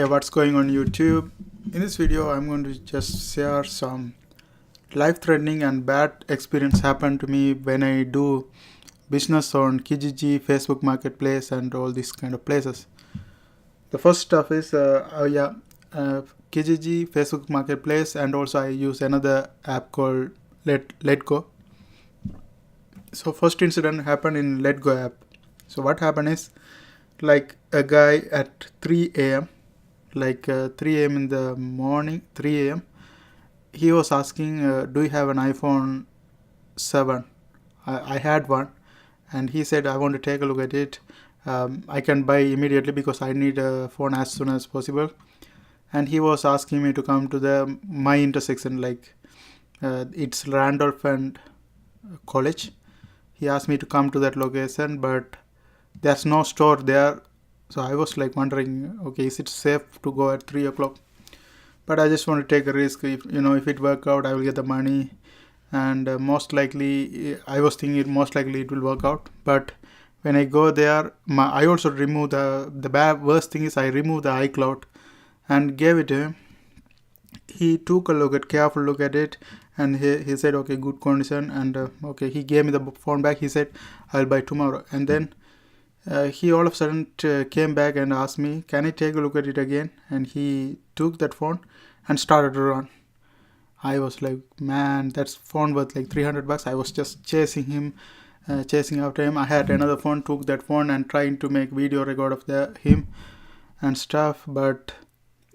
Hey, what's going on YouTube? In this video I'm going to just share some life-threatening and bad experience happened to me when I do business on Kijiji, Facebook Marketplace and all these kind of places. The first stuff is Kijiji, Facebook Marketplace, and also I use another app called letgo. So first incident happened in letgo app. So what happened is, like, a guy at 3 a.m. 3 a.m. in the morning, 3 a.m. he was asking, do you have an iPhone 7? I had one, and he said, I want to take a look at it. I can buy immediately because I need a phone as soon as possible. And he was asking me to come to my intersection, it's Randolph and College. He asked me to come to that location, but there's no store there. So I was like wondering, okay, is it safe to go at 3 o'clock? But I just want to take a risk. If it work out, I will get the money, and most likely, I was thinking most likely it will work out. But when I go there, I also remove the worst thing is I removed the iCloud and gave it to him. He took a careful look at it, and he said, okay, good condition, and okay, he gave me the phone back. He said, I'll buy tomorrow. And then he all of a sudden came back and asked me, can I take a look at it again? And he took that phone and started to run. I was like, man, that's phone worth like $300. I was just chasing after him. I had another phone, took that phone and trying to make video record of him and stuff. But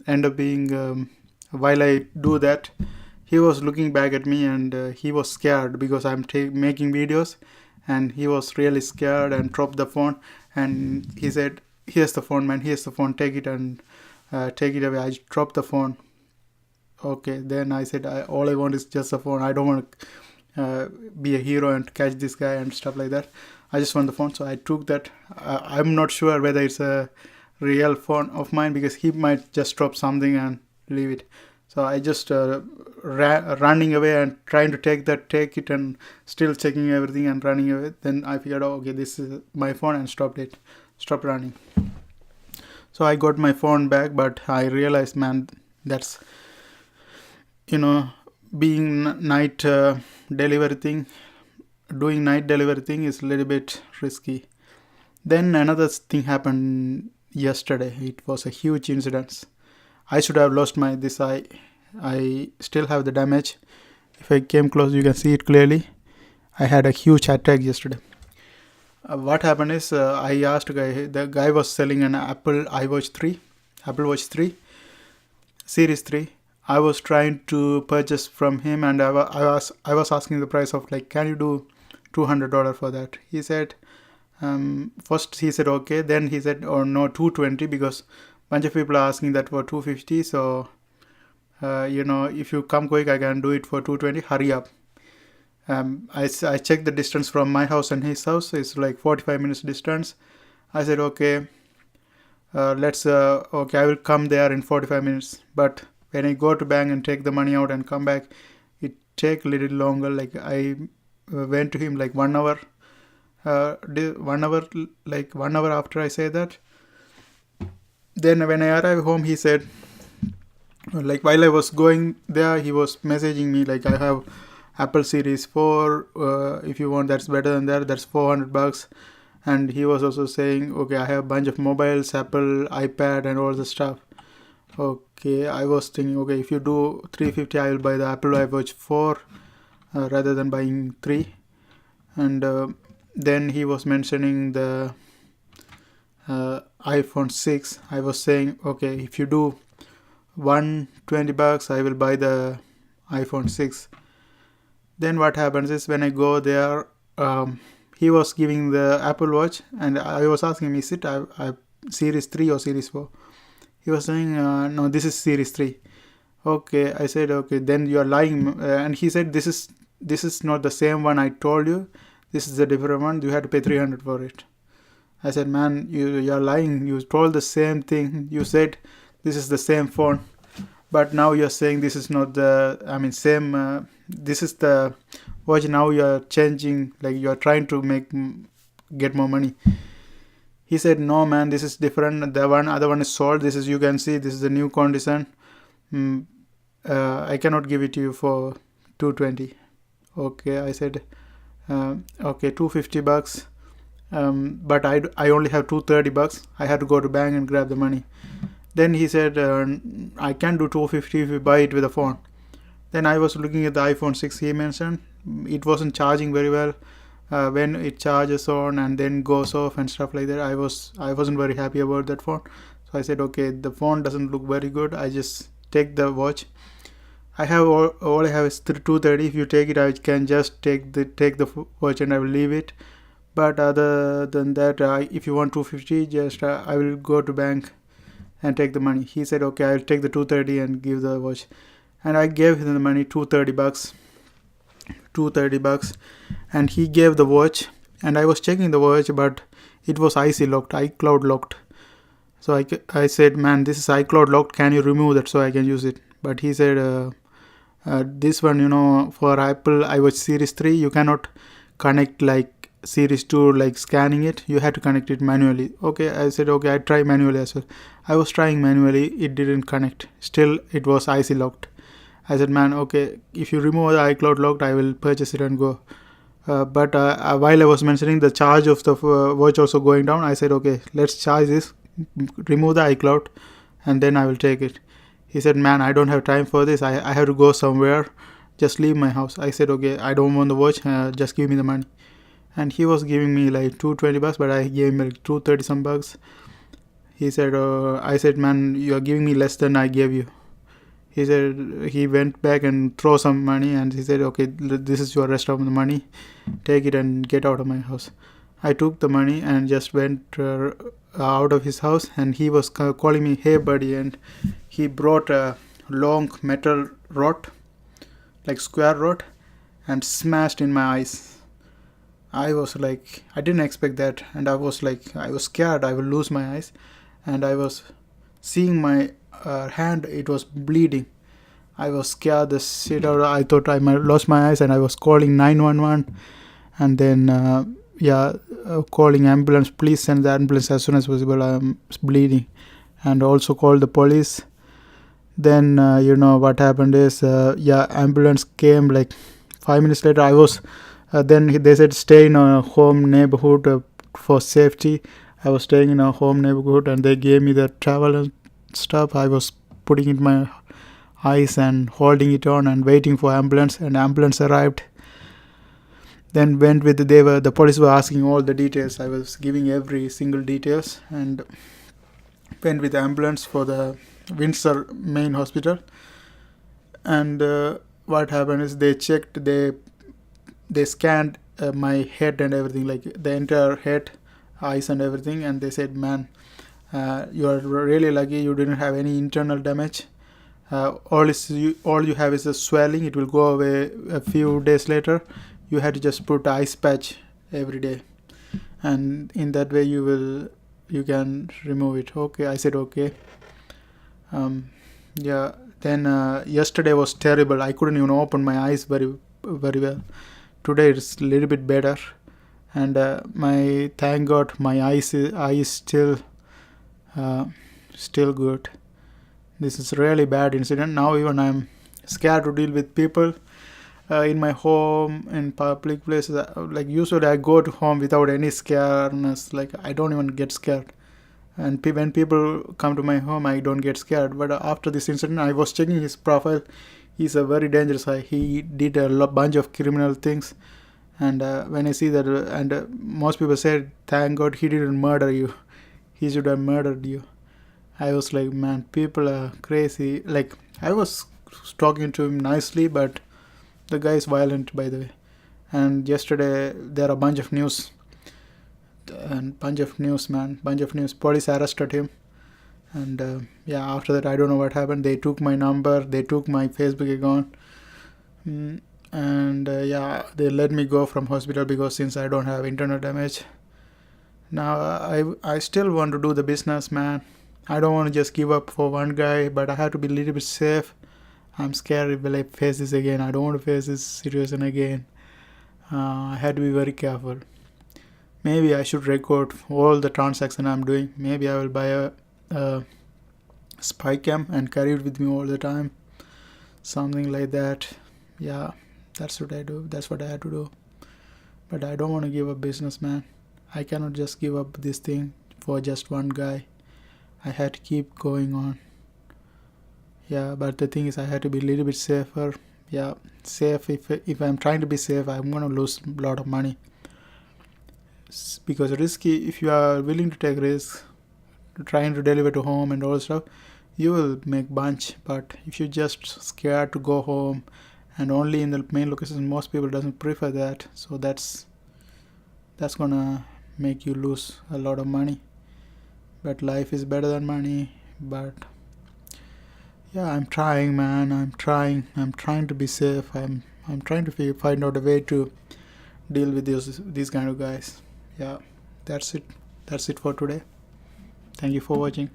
end up being, while I do that, he was looking back at me, and he was scared because I'm making videos. And he was really scared and dropped the phone, and he said, here's the phone, man, here's the phone, take it and take it away. I dropped the phone. Okay, then I said, all I want is just a phone. I don't want to be a hero and catch this guy and stuff like that. I just want the phone. So I took that. I'm not sure whether it's a real phone of mine, because he might just drop something and leave it. So I just running away and trying to take it, and still checking everything and running away. Then I figured out, okay, this is my phone, and stopped running. So I got my phone back, but I realized, man, that's, being night delivery thing, doing night delivery thing is a little bit risky. Then another thing happened yesterday. It was a huge incident. I should have lost this eye. I still have the damage. If I came close, you can see it clearly. I had a huge attack yesterday. What happened is, I asked the guy was selling an Apple Watch 3 Series 3. I was trying to purchase from him, and I was asking the price of, like, can you do $200 for that? He said, first he said okay, then he said, oh no, $220, because bunch of people are asking that for $250. So if you come quick, I can do it for $220. Hurry up. I checked the distance from my house and his house. It's like 45 minutes distance. I said, okay, I will come there in 45 minutes. But when I go to bank and take the money out and come back, it take a little longer. Like, I went to him like 1 hour. 1 hour after I say that. Then when I arrived home, he said, like, while I was going there, he was messaging me, like, I have Apple Series 4, if you want, that's better than that, that's $400. And he was also saying, okay, I have a bunch of mobiles, Apple, iPad and all the stuff. Okay, I was thinking, okay, if you do $350, I will buy the Apple Watch 4 rather than buying 3. And then he was mentioning the iPhone 6. I was saying, okay, if you do $120, I will buy the iPhone 6. Then what happens is, when I go there, he was giving the Apple Watch, and I was asking him, is it Series 3 or Series 4? He was saying, no, this is Series 3. Okay, I said, okay, then you are lying. And he said, this is not the same one I told you. This is a different one. You had to pay $300 for it. I said, man, you are lying. You told the same thing. You said this is the same phone, but now you're saying this is not same. This is the watch. Now you're changing, like, you're trying to get more money. He said, no man, this is different, the other one is sold, this is, you can see, this is the new condition. mm, I cannot give it to you for 220. Okay, I said, okay, 250 bucks. But I only have 230 bucks. I had to go to bank and grab the money. Then he said, I can do 250 if you buy it with a phone. Then I was looking at the iPhone 6 he mentioned. It wasn't charging very well. When it charges on and then goes off and stuff like that, I wasn't very happy about that phone. So I said, okay, the phone doesn't look very good. I just take the watch. I have all I have is 230. If you take it, I can just take the watch and I will leave it. But other than that, if you want 250, just I will go to bank and take the money. He said, okay, I'll take the 230 and give the watch. And I gave him the money, 230 bucks. 230 bucks, and he gave the watch. And I was checking the watch, but it was iCloud locked. So I said, man, this is iCloud locked, can you remove that so I can use it? But he said, this one, for Apple iWatch Series 3, you cannot connect like Series 2, like scanning it. You had to connect it manually. Okay, I said, okay, I try manually as well. I was trying manually, it didn't connect. Still, it was IC locked. I said, man, okay, if you remove the iCloud locked, I will purchase it and go. But while I was mentioning the charge of the watch also going down, I said, okay, let's charge this, remove the iCloud, and then I will take it. He said, man, I don't have time for this. I have to go somewhere. Just leave my house. I said, okay, I don't want the watch. Just give me the money. And he was giving me like 220 bucks, but I gave him like 230 some bucks. He said, I said, man, you are giving me less than I gave you. He said, he went back and throw some money, and he said, okay, this is your rest of the money. Take it and get out of my house. I took the money and just went out of his house, and he was calling me, hey buddy, and he brought a long metal rod, like square rod, and smashed in my eyes. I was like, I didn't expect that, and I was scared I will lose my eyes, and I was seeing my hand, it was bleeding. I was scared the shit out. I thought I might lost my eyes, and I was calling 911, and then calling ambulance. Please send the ambulance as soon as possible. I'm bleeding, and also call the police. Then what happened is ambulance came like 5 minutes later. I was then they said stay in a home neighborhood for safety. I was staying in a home neighborhood, and they gave me the travel and stuff. I was putting it in my eyes and holding it on and waiting for ambulance, and ambulance arrived. Then went with the police were asking all the details. I was giving every single details, and went with the ambulance for the Windsor main hospital. And what happened is they checked, they scanned my head and everything, like the entire head, eyes and everything, and they said, man, you are really lucky you didn't have any internal damage. All you have is a swelling. It will go away a few days later. You had to just put ice patch every day, and in that way you can remove it. Okay, I said okay. Then yesterday was terrible. I couldn't even open my eyes very very well. Today it's a little bit better, and thank God my eyes still good. This is really bad incident. Now even I'm scared to deal with people in my home, in public places. Like usually I go to home without any scaredness. Like I don't even get scared. And when people come to my home, I don't get scared. But after this incident, I was checking his profile. He's a very dangerous guy. He did a bunch of criminal things. And when I see that, most people said, thank God he didn't murder you. He should have murdered you. I was like, man, people are crazy. Like, I was talking to him nicely, but the guy is violent, by the way. And yesterday, there are a bunch of news. Bunch of news. Police arrested him. And after that, I don't know what happened. They took my number. They took my Facebook account. They let me go from hospital because since I don't have internal damage. Now, I still want to do the business, man. I don't want to just give up for one guy, but I have to be a little bit safe. I'm scared will I face this again. I don't want to face this situation again. I had to be very careful. Maybe I should record all the transactions I'm doing. Maybe I will buy a spy cam and carry it with me all the time. Something like that. Yeah, that's what I do. That's what I had to do. But I don't want to give up business, man. I cannot just give up this thing for just one guy. I had to keep going on. Yeah, but the thing is, I had to be a little bit safer. Yeah, safe. If I'm trying to be safe, I'm gonna lose a lot of money. Because risky. If you are willing to take risks, trying to deliver to home and all stuff, you will make bunch. But if you're just scared to go home and only in the main location, most people doesn't prefer that. So that's gonna make you lose a lot of money. But life is better than money. But yeah, I'm trying, man. I'm trying to be safe. I'm trying to find out a way to deal with these kind of guys. Yeah, that's it for today. Thank you for watching.